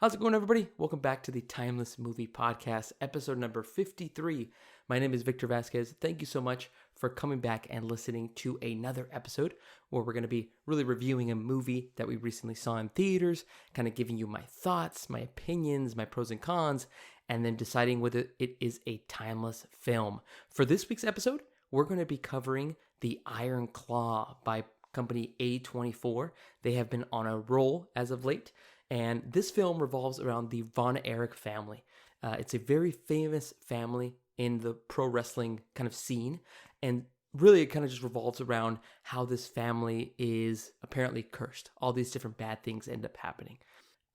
How's it going, everybody? Welcome back to the Timeless Movie Podcast, episode number 53. My name is Victor Vasquez. Thank you so much for coming back and listening to another episode where we're going to be really reviewing a movie that we recently saw in theaters, kind of giving you my thoughts, my opinions, my pros and cons, and then deciding whether it is a timeless film. For this week's episode, we're going to be covering The Iron Claw by company A24. They have been on a roll as of late. And this film revolves around the Von Erich family. It's a very famous family in the pro wrestling kind of scene. And really, it kind of just revolves around how this family is apparently cursed. All these different bad things end up happening.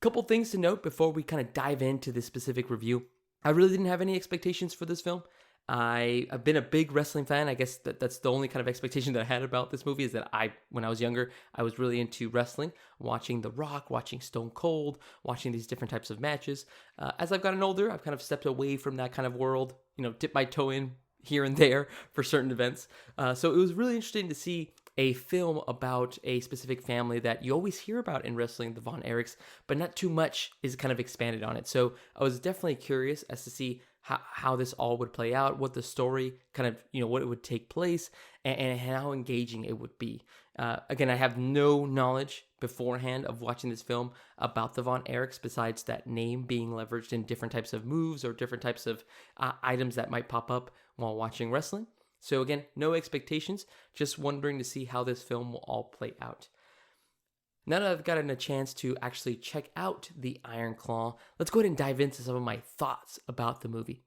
Couple things to note before we kind of dive into this specific review. I really didn't have any expectations for this film. I've been a big wrestling fan. I guess that's the only kind of expectation that I had about this movie is that when I was younger, I was really into wrestling, watching The Rock, watching Stone Cold, watching these different types of matches. As I've gotten older, I've kind of stepped away from that kind of world, dipped my toe in here and there for certain events. So it was really interesting to see a film about a specific family that you always hear about in wrestling, the Von Erichs, but not too much is kind of expanded on it. So I was definitely curious as to see how this all would play out, what the story kind of, what it would take place, and how engaging it would be. Again, I have no knowledge beforehand of watching this film about the Von Erichs besides that name being leveraged in different types of moves or different types of items that might pop up while watching wrestling. So again, no expectations, just wondering to see how this film will all play out. Now that I've gotten a chance to actually check out The Iron Claw, let's go ahead and dive into some of my thoughts about the movie.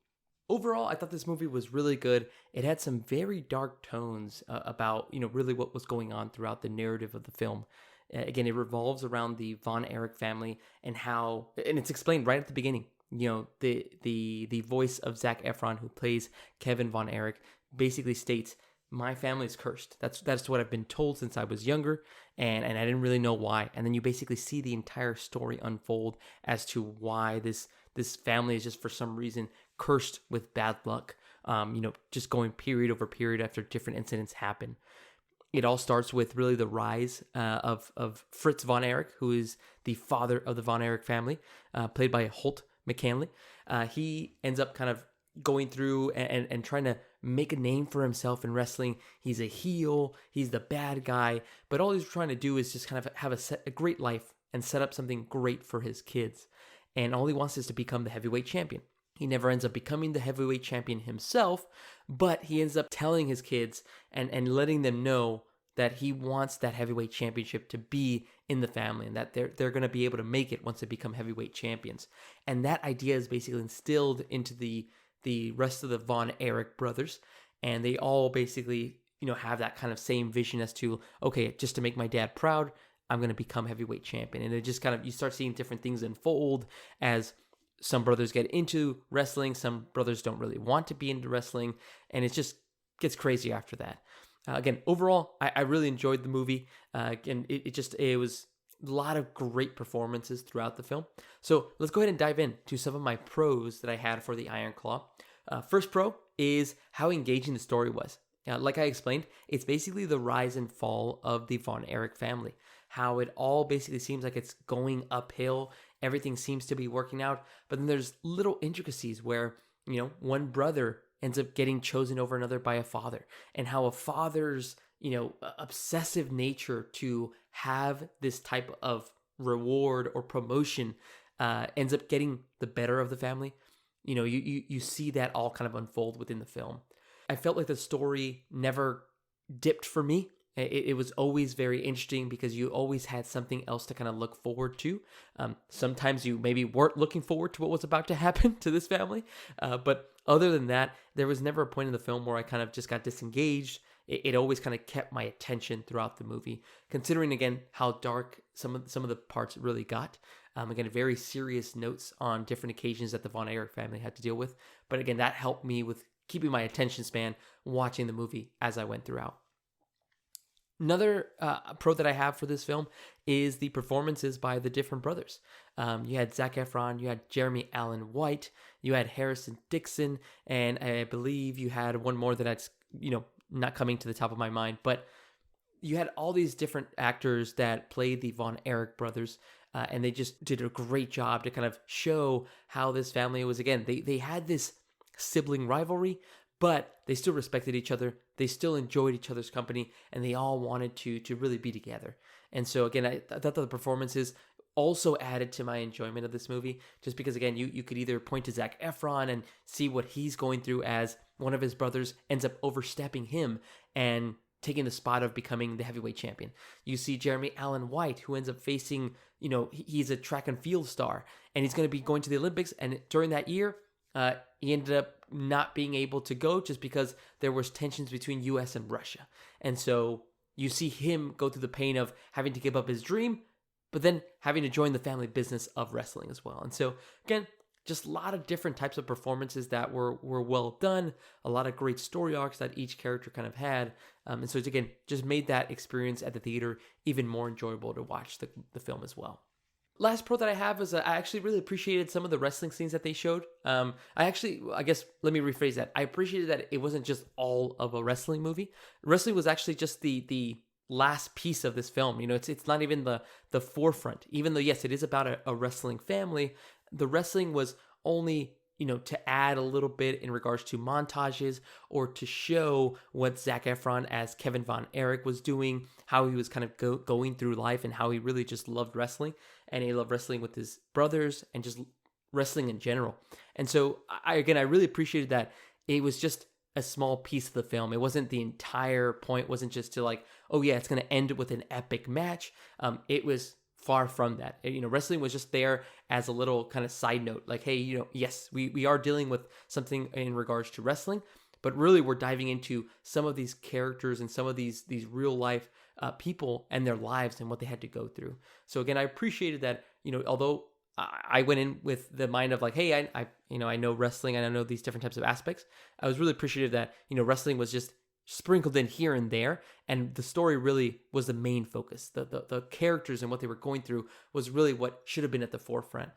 Overall, I thought this movie was really good. It had some very dark tones about, really what was going on throughout the narrative of the film. Again, it revolves around the Von Erich family and it's explained right at the beginning. The voice of Zac Efron, who plays Kevin Von Erich, basically states, my family's cursed. That's what I've been told since I was younger, and I didn't really know why. And then you basically see the entire story unfold as to why this family is just for some reason cursed with bad luck. Just going period over period after different incidents happen. It all starts with really the rise of Fritz Von Erich, who is the father of the Von Erich family, played by Holt McCanley. He ends up kind of going through and trying to make a name for himself in wrestling. He's a heel, he's the bad guy, but all he's trying to do is just kind of have a great life and set up something great for his kids. And all he wants is to become the heavyweight champion. He never ends up becoming the heavyweight champion himself, but he ends up telling his kids and letting them know that he wants that heavyweight championship to be in the family and that they're going to be able to make it once they become heavyweight champions. And that idea is basically instilled into the rest of the Von Erich brothers, and they all basically, have that kind of same vision as to, okay, just to make my dad proud, I'm going to become heavyweight champion. And it just kind of, you start seeing different things unfold as some brothers get into wrestling, some brothers don't really want to be into wrestling, and it just gets crazy after that. Again, overall, I really enjoyed the movie. And it was a lot of great performances throughout the film. So let's go ahead and dive into some of my pros that I had for the Iron Claw. First pro is how engaging the story was. Like I explained, it's basically the rise and fall of the Von Erich family. How it all basically seems like it's going uphill. Everything seems to be working out. But then there's little intricacies where, one brother ends up getting chosen over another by a father. And how a father's obsessive nature to have this type of reward or promotion ends up getting the better of the family. You see that all kind of unfold within the film. I felt like the story never dipped for me. It was always very interesting because you always had something else to kind of look forward to. Sometimes you maybe weren't looking forward to what was about to happen to this family. But other than that, there was never a point in the film where I kind of just got disengaged. It always kind of kept my attention throughout the movie, considering, again, how dark some of the parts really got. Again, very serious notes on different occasions that the Von Erich family had to deal with. But again, that helped me with keeping my attention span watching the movie as I went throughout. Another pro that I have for this film is the performances by the different brothers. You had Zac Efron, you had Jeremy Allen White, you had Harrison Dixon, and I believe you had one more that's, not coming to the top of my mind, but you had all these different actors that played the Von Erich brothers. and they just did a great job to kind of show how this family was, again, they had this sibling rivalry, but they still respected each other. They still enjoyed each other's company, and they all wanted to really be together. And so again, I thought that the performances also added to my enjoyment of this movie, just because again, you could either point to Zac Efron and see what he's going through as one of his brothers ends up overstepping him and taking the spot of becoming the heavyweight champion. You see Jeremy Allen White, who ends up facing, he's a track and field star, and he's going to be going to the Olympics. And during that year, he ended up not being able to go just because there was tensions between U.S. and Russia. And so you see him go through the pain of having to give up his dream, but then having to join the family business of wrestling as well. And so again, just a lot of different types of performances that were well done, a lot of great story arcs that each character kind of had. And so it's, again, just made that experience at the theater even more enjoyable to watch the film as well. Last pro that I have is I actually really appreciated some of the wrestling scenes that they showed. I guess, let me rephrase that. I appreciated that it wasn't just all of a wrestling movie. Wrestling was actually just the last piece of this film. It's not even the forefront. Even though, yes, it is about a wrestling family, the wrestling was only, to add a little bit in regards to montages or to show what Zac Efron as Kevin Von Erich was doing, how he was kind of going through life, and how he really just loved wrestling. And he loved wrestling with his brothers and just wrestling in general. And so, I really appreciated that it was just a small piece of the film. It wasn't the entire point. It wasn't just to like, oh yeah, it's going to end with an epic match. It was far from that. Wrestling was just there as a little kind of side note. Like, hey, yes, we are dealing with something in regards to wrestling, but really we're diving into some of these characters and some of these real life people and their lives and what they had to go through. So again, I appreciated that, although I went in with the mind of like, hey, I know wrestling and I know these different types of aspects. I was really appreciative that, wrestling was just sprinkled in here and there, and the story really was the main focus. The characters and what they were going through was really what should have been at the forefront.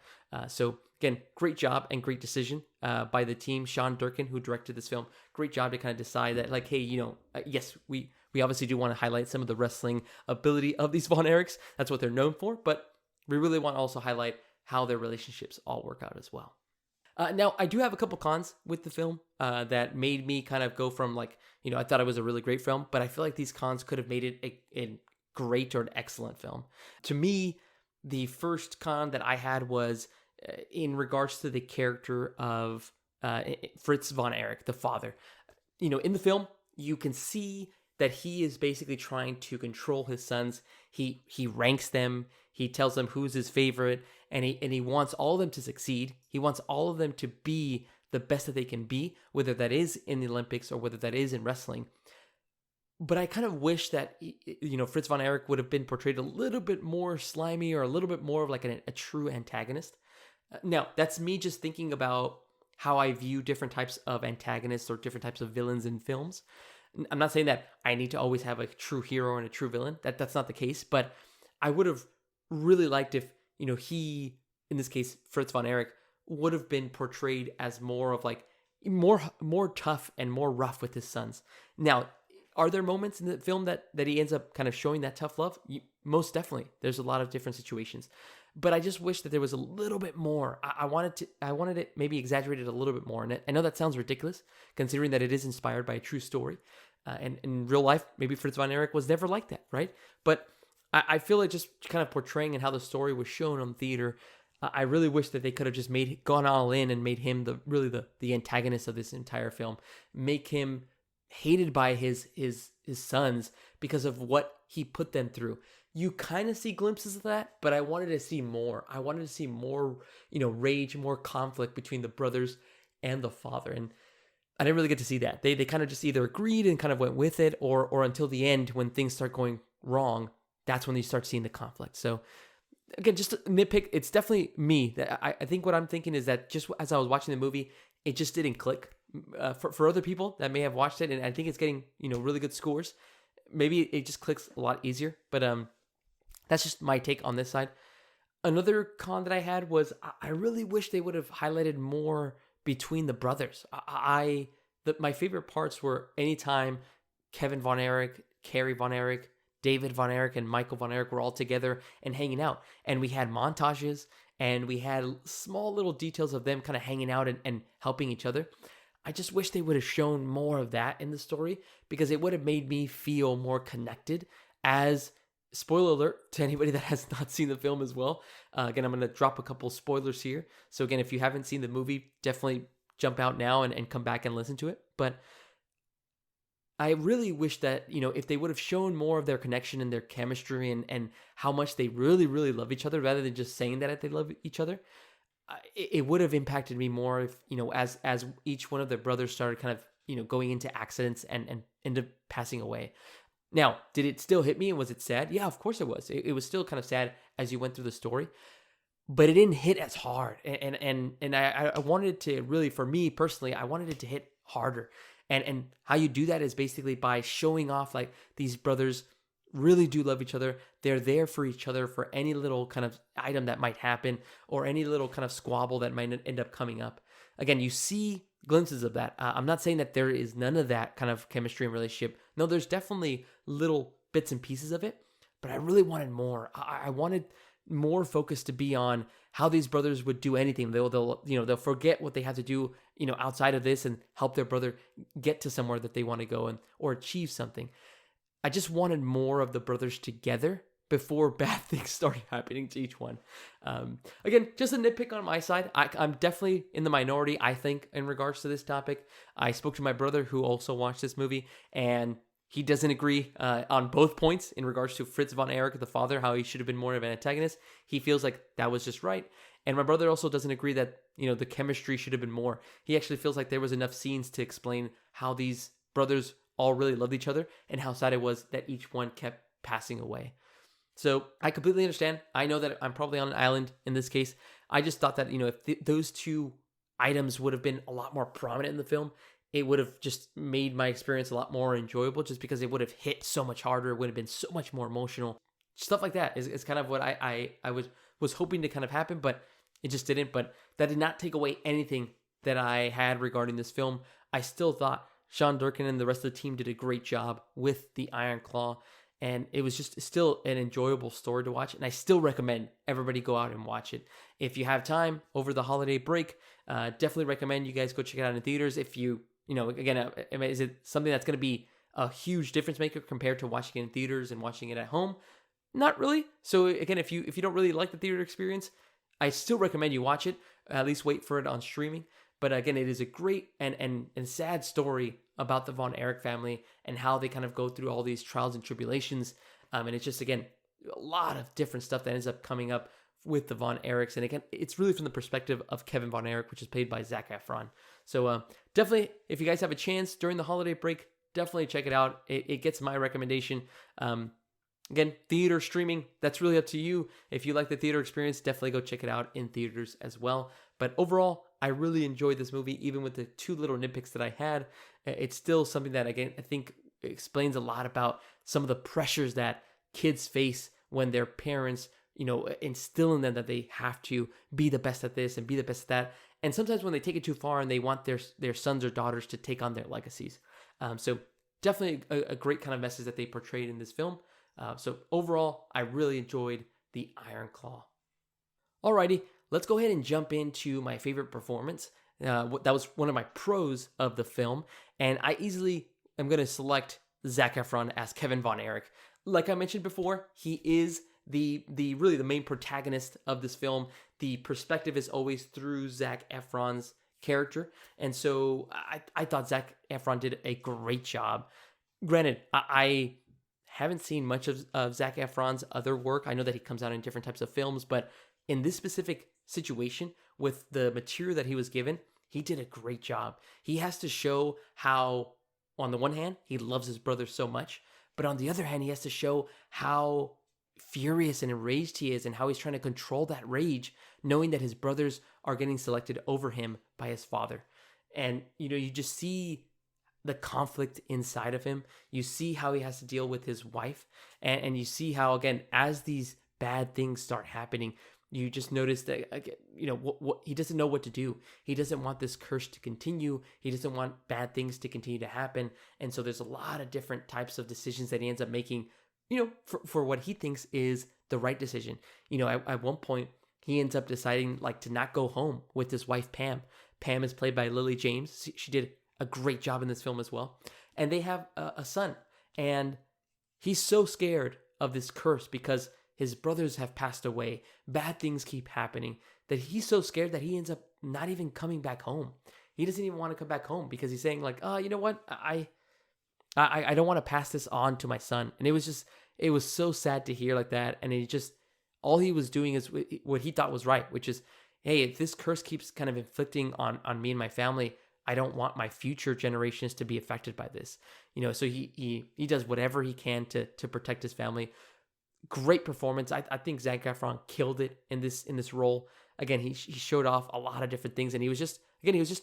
So again, great job and great decision by the team. Sean Durkin, who directed this film, great job to kind of decide that, like, hey, yes, we obviously do want to highlight some of the wrestling ability of these Von Erichs. That's what they're known for, but we really want to also highlight how their relationships all work out as well. Now, I do have a couple cons with the film that made me kind of go from like, I thought it was a really great film, but I feel like these cons could have made it a great or an excellent film. To me, the first con that I had was in regards to the character of Fritz von Erich, the father. In the film, you can see that he is basically trying to control his sons. He ranks them. He tells them who's his favorite, and he wants all of them to succeed. He wants all of them to be the best that they can be, whether that is in the Olympics or whether that is in wrestling. But I kind of wish that, Fritz von Erich would have been portrayed a little bit more slimy or a little bit more of like a true antagonist. Now, that's me just thinking about how I view different types of antagonists or different types of villains in films. I'm not saying that I need to always have a true hero and a true villain. That's not the case. But I would have really liked if, he, in this case, Fritz von Erich, would have been portrayed as more of like more tough and more rough with his sons. Now, are there moments in the film that he ends up kind of showing that tough love? Most definitely. There's a lot of different situations. But I just wish that there was a little bit more. I wanted it maybe exaggerated a little bit more. And I know that sounds ridiculous, considering that it is inspired by a true story. And in real life, maybe Fritz von Erich was never like that, right? But I feel like just kind of portraying and how the story was shown on theater, I really wish that they could have just gone all in and made him the antagonist of this entire film. Make him hated by his sons because of what he put them through. You kind of see glimpses of that, but I wanted to see more. I wanted to see more, rage, more conflict between the brothers and the father. And I didn't really get to see that. They kind of just either agreed and kind of went with it, or until the end when things start going wrong, that's when you start seeing the conflict. So again, just a nitpick. It's definitely me. That I think what I'm thinking is that just as I was watching the movie, it just didn't click. For other people that may have watched it, and I think it's getting really good scores, maybe it just clicks a lot easier. But that's just my take on this side. Another con that I had was I really wish they would have highlighted more between the brothers. My favorite parts were anytime Kevin Von Erich, Carrie Von Erich David Von Erich and Michael Von Erich were all together and hanging out. And we had montages and we had small little details of them kind of hanging out and helping each other. I just wish they would have shown more of that in the story, because it would have made me feel more connected. As spoiler alert to anybody that has not seen the film as well. Again, I'm going to drop a couple spoilers here. So again, if you haven't seen the movie, definitely jump out now and come back and listen to it. But I really wish that, if they would have shown more of their connection and their chemistry and how much they really, really love each other, rather than just saying that they love each other, it would have impacted me more if, as each one of their brothers started kind of, going into accidents and end up passing away. Now, did it still hit me and was it sad? Yeah, of course it was. It was still kind of sad as you went through the story, but it didn't hit as hard. And I wanted it to really, for me personally, I wanted it to hit harder. And how you do that is basically by showing off like these brothers really do love each other. They're there for each other for any little kind of item that might happen or any little kind of squabble that might end up coming up. Again, you see glimpses of that. I'm not saying that there is none of that kind of chemistry and relationship. No, there's definitely little bits and pieces of it, but I really wanted more. I wanted more focus to be on how these brothers would do anything. They'll forget what they have to do, outside of this and help their brother get to somewhere that they want to go or achieve something. I just wanted more of the brothers together before bad things started happening to each one. Again, just a nitpick on my side. I'm definitely in the minority, I think, in regards to this topic. I spoke to my brother who also watched this movie, and he doesn't agree on both points in regards to Fritz von Erich, the father, how he should have been more of an antagonist. He feels like that was just right. And my brother also doesn't agree that, the chemistry should have been more. He actually feels like there was enough scenes to explain how these brothers all really loved each other and how sad it was that each one kept passing away. So I completely understand. I know that I'm probably on an island in this case. I just thought that, if those two items would have been a lot more prominent in the film, it would have just made my experience a lot more enjoyable, just because it would have hit so much harder. It would have been so much more emotional. Stuff like that is kind of what I was hoping to kind of happen, but it just didn't. But that did not take away anything that I had regarding this film. I still thought Sean Durkin and the rest of the team did a great job with the Iron Claw. And it was just still an enjoyable story to watch. And I still recommend everybody go out and watch it. If you have time over the holiday break, definitely recommend you guys go check it out in theaters. If you, again, is it something that's going to be a huge difference maker compared to watching it in theaters and watching it at home? Not really. So again, if you don't really like the theater experience, I still recommend you watch it. At least wait for it on streaming. But again, it is a great and sad story about the Von Erich family and how they kind of go through all these trials and tribulations. And it's just, again, a lot of different stuff that ends up coming up with the Von Erichs. And again, it's really from the perspective of Kevin Von Erich, which is played by Zac Efron. So definitely, if you guys have a chance during the holiday break, definitely check it out. It gets my recommendation. Again, theater streaming, that's really up to you. If you like the theater experience, definitely go check it out in theaters as well. But overall, I really enjoyed this movie, even with the two little nitpicks that I had. It's still something that, again, I think explains a lot about some of the pressures that kids face when their parents, instill in them that they have to be the best at this and be the best at that. And sometimes when they take it too far and they want their sons or daughters to take on their legacies. So definitely a great kind of message that they portrayed in this film. So overall, I really enjoyed the Iron Claw. Alrighty, let's go ahead and jump into my favorite performance. That was one of my pros of the film, and I easily am going to select Zac Efron as Kevin Von Erich. Like I mentioned before, he is the really the main protagonist of this film. The perspective is always through Zac Efron's character, and so I thought Zac Efron did a great job. Granted, I haven't seen much of Zac Efron's other work. I know that he comes out in different types of films, but in this specific situation with the material that he was given, he did a great job. He has to show how, on the one hand, he loves his brother so much, but on the other hand, he has to show how furious and enraged he is and how he's trying to control that rage, knowing that his brothers are getting selected over him by his father. And, you just see the conflict inside of him. You see how he has to deal with his wife. And you see how, again, as these bad things start happening, you just notice that, what he doesn't know what to do. He doesn't want this curse to continue. He doesn't want bad things to continue to happen. And so there's a lot of different types of decisions that he ends up making for what he thinks is the right decision. At one point, he ends up deciding like to not go home with his wife, Pam. Pam is played by Lily James. She did a great job in this film as well. And they have a son. And he's so scared of this curse because his brothers have passed away. Bad things keep happening that he's so scared that he ends up not even coming back home. He doesn't even want to come back home because he's saying like, oh, you know what? I don't want to pass this on to my son. And it was so sad to hear like that. And all he was doing is what he thought was right, which is, hey, if this curse keeps kind of inflicting on me and my family, I don't want my future generations to be affected by this. So he does whatever he can to protect his family. Great performance. I think Zac Efron killed it in this role. Again, he showed off a lot of different things, and he was just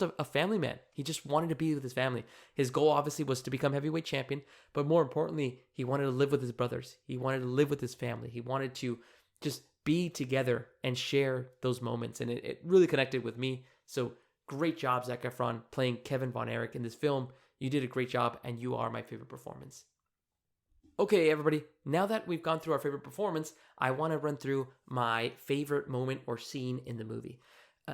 a family man. He just wanted to be with his family. His goal obviously was to become heavyweight champion, but more importantly, he wanted to live with his brothers. He wanted to live with his family. He wanted to just be together and share those moments, and it really connected with me. So great job, Zac Efron, playing Kevin Von Erich in this film. You did a great job, and you are my favorite performance. Okay, everybody, now that we've gone through our favorite performance, I want to run through my favorite moment or scene in the movie.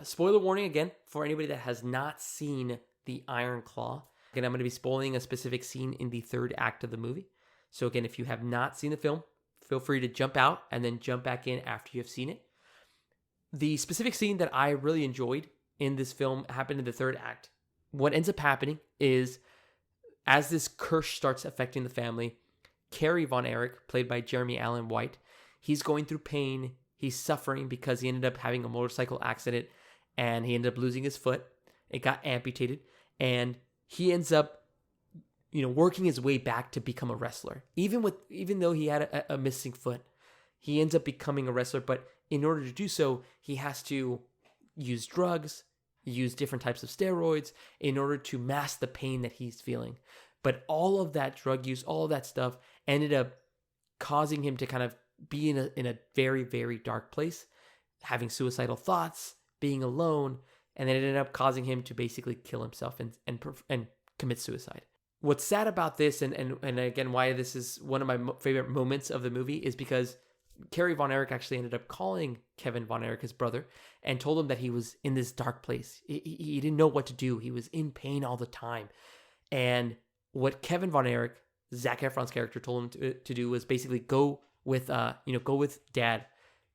Spoiler warning again, for anybody that has not seen The Iron Claw. Again, I'm going to be spoiling a specific scene in the third act of the movie. So again, if you have not seen the film, feel free to jump out and then jump back in after you have seen it. The specific scene that I really enjoyed in this film happened in the third act. What ends up happening is, as this curse starts affecting the family, Kerry Von Erich, played by Jeremy Allen White, he's going through pain. He's suffering because he ended up having a motorcycle accident and he ended up losing his foot. It got amputated, and he ends up, working his way back to become a wrestler. Even though he had a missing foot, he ends up becoming a wrestler. But in order to do so, he has to use drugs, use different types of steroids in order to mask the pain that he's feeling. But all of that drug use, all of that stuff ended up causing him to kind of be in a very, very dark place, having suicidal thoughts, being alone, and then it ended up causing him to basically kill himself and commit suicide. What's sad about this, and again, why this is one of my favorite moments of the movie, is because Kerry Von Erich actually ended up calling Kevin Von Erich, his brother, and told him that he was in this dark place. He didn't know what to do. He was in pain all the time. And what Kevin Von Erich, Zac Efron's character, told him to do was basically go with dad,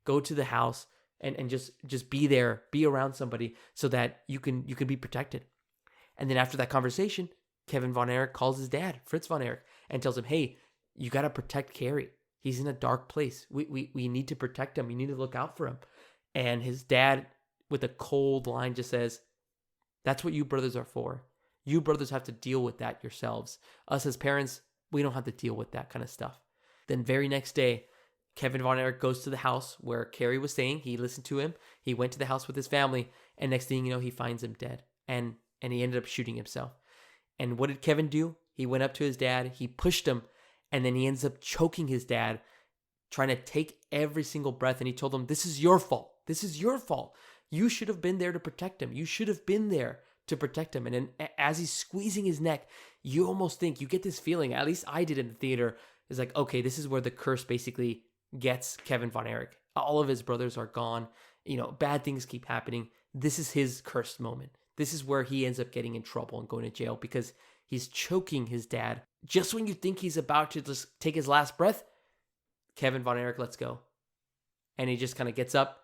go to the house and just be there, be around somebody so that you can be protected. And then after that conversation, Kevin Von Erich calls his dad, Fritz Von Erich, and tells him, hey, you got to protect Kerry. He's in a dark place. We need to protect him. We need to look out for him. And his dad, with a cold line, just says, that's what you brothers are for. You brothers have to deal with that yourselves. Us as parents, we don't have to deal with that kind of stuff. Then very next day, Kevin Von Erich goes to the house where Kerry was staying. He listened to him. He went to the house with his family. And next thing you know, he finds him dead. And he ended up shooting himself. And what did Kevin do? He went up to his dad. He pushed him. And then he ends up choking his dad, trying to take every single breath. And he told him, this is your fault. This is your fault. You should have been there to protect him. You should have been there to protect him. And then as he's squeezing his neck, you almost think, you get this feeling, at least I did in the theater, is like, okay, this is where the curse basically gets Kevin Von Erich. All of his brothers are gone. Bad things keep happening. This is his cursed moment. This is where he ends up getting in trouble and going to jail because he's choking his dad. Just when you think he's about to just take his last breath, Kevin Von Erich lets go. And he just kind of gets up,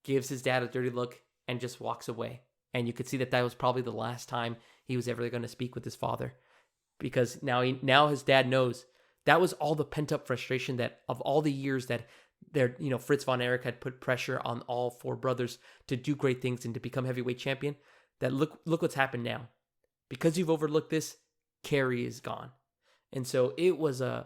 gives his dad a dirty look, and just walks away. And you could see that was probably the last time he was ever going to speak with his father. Because now his dad knows that was all the pent-up frustration that of all the years that Fritz Von Erich had put pressure on all four brothers to do great things and to become heavyweight champion. That look what's happened now. Because you've overlooked this, Kerry is gone. And so it was an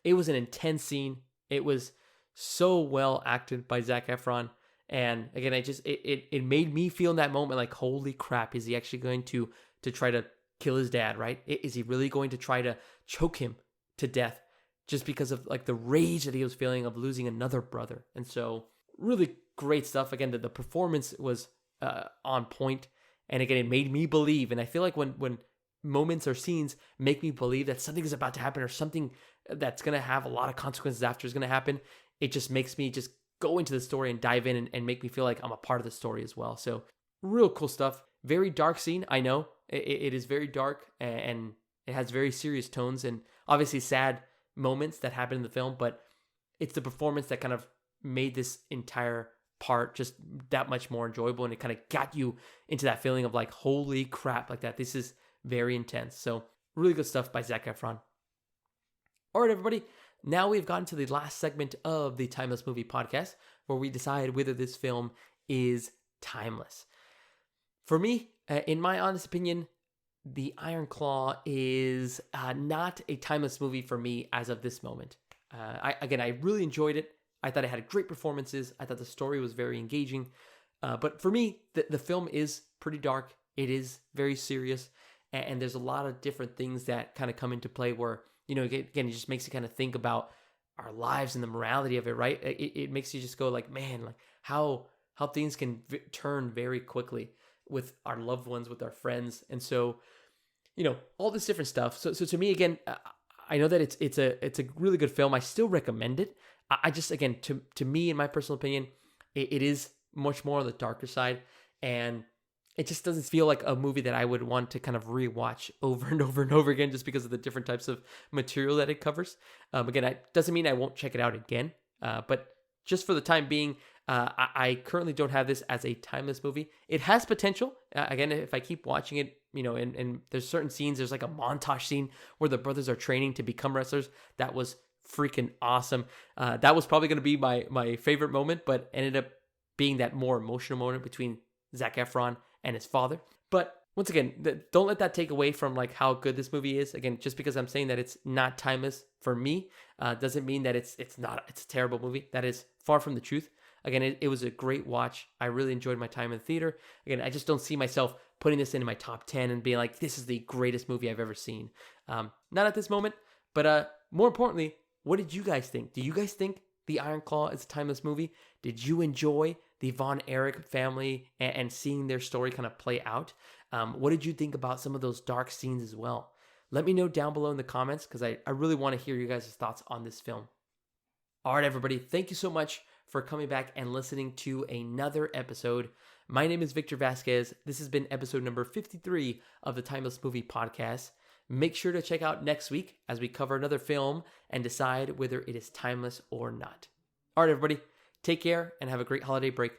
intense scene. It was so well acted by Zac Efron. And again, it made me feel in that moment like, holy crap, is he actually going to try to kill his dad, right? Is he really going to try to choke him to death just because of like the rage that he was feeling of losing another brother? And so really great stuff. Again, the performance was on point. And again, it made me believe. And I feel like when moments or scenes make me believe that something is about to happen or something that's going to have a lot of consequences after is going to happen. It just makes me just go into the story and dive in and make me feel like I'm a part of the story as well. So real cool stuff. Very dark scene. I know it is very dark and it has very serious tones and obviously sad moments that happen in the film, but it's the performance that kind of made this entire part just that much more enjoyable, and it kind of got you into that feeling of like, holy crap, like that. This is very intense. So really good stuff by Zac Efron. All right, everybody. Now we've gotten to the last segment of the Timeless Movie Podcast, where we decide whether this film is timeless. For me, in my honest opinion, The Iron Claw is not a timeless movie for me as of this moment. I really enjoyed it. I thought it had great performances. I thought the story was very engaging. But for me, the film is pretty dark. It is very serious. And there's a lot of different things that kind of come into play where, again, it just makes you kind of think about our lives and the morality of it, right? It makes you just go like, man, like how things can turn very quickly with our loved ones, with our friends. And so, all this different stuff. So to me, again, I know that it's a really good film. I still recommend it. I just, again, to me, in my personal opinion, it is much more on the darker side, and it just doesn't feel like a movie that I would want to kind of rewatch over and over and over again, just because of the different types of material that it covers. Again, it doesn't mean I won't check it out again, but just for the time being, I currently don't have this as a timeless movie. It has potential. Again, if I keep watching it, and there's certain scenes, there's like a montage scene where the brothers are training to become wrestlers. That was freaking awesome. That was probably going to be my favorite moment, but ended up being that more emotional moment between Zac Efron and his father. But once again, don't let that take away from like how good this movie is. Again, just because I'm saying that it's not timeless for me, doesn't mean that it's a terrible movie. That is far from the truth. Again, it was a great watch. I really enjoyed my time in the theater. Again, I just don't see myself putting this into my top 10 and being like, this is the greatest movie I've ever seen. Not at this moment, but more importantly, what did you guys think? Do you guys think The Iron Claw is a timeless movie? Did you enjoy the Von Erich family and seeing their story kind of play out? What did you think about some of those dark scenes as well? Let me know down below in the comments, because I really want to hear you guys' thoughts on this film. All right, everybody. Thank you so much for coming back and listening to another episode. My name is Victor Vasquez. This has been episode number 53 of the Timeless Movie Podcast. Make sure to check out next week as we cover another film and decide whether it is timeless or not. All right, everybody. Take care and have a great holiday break.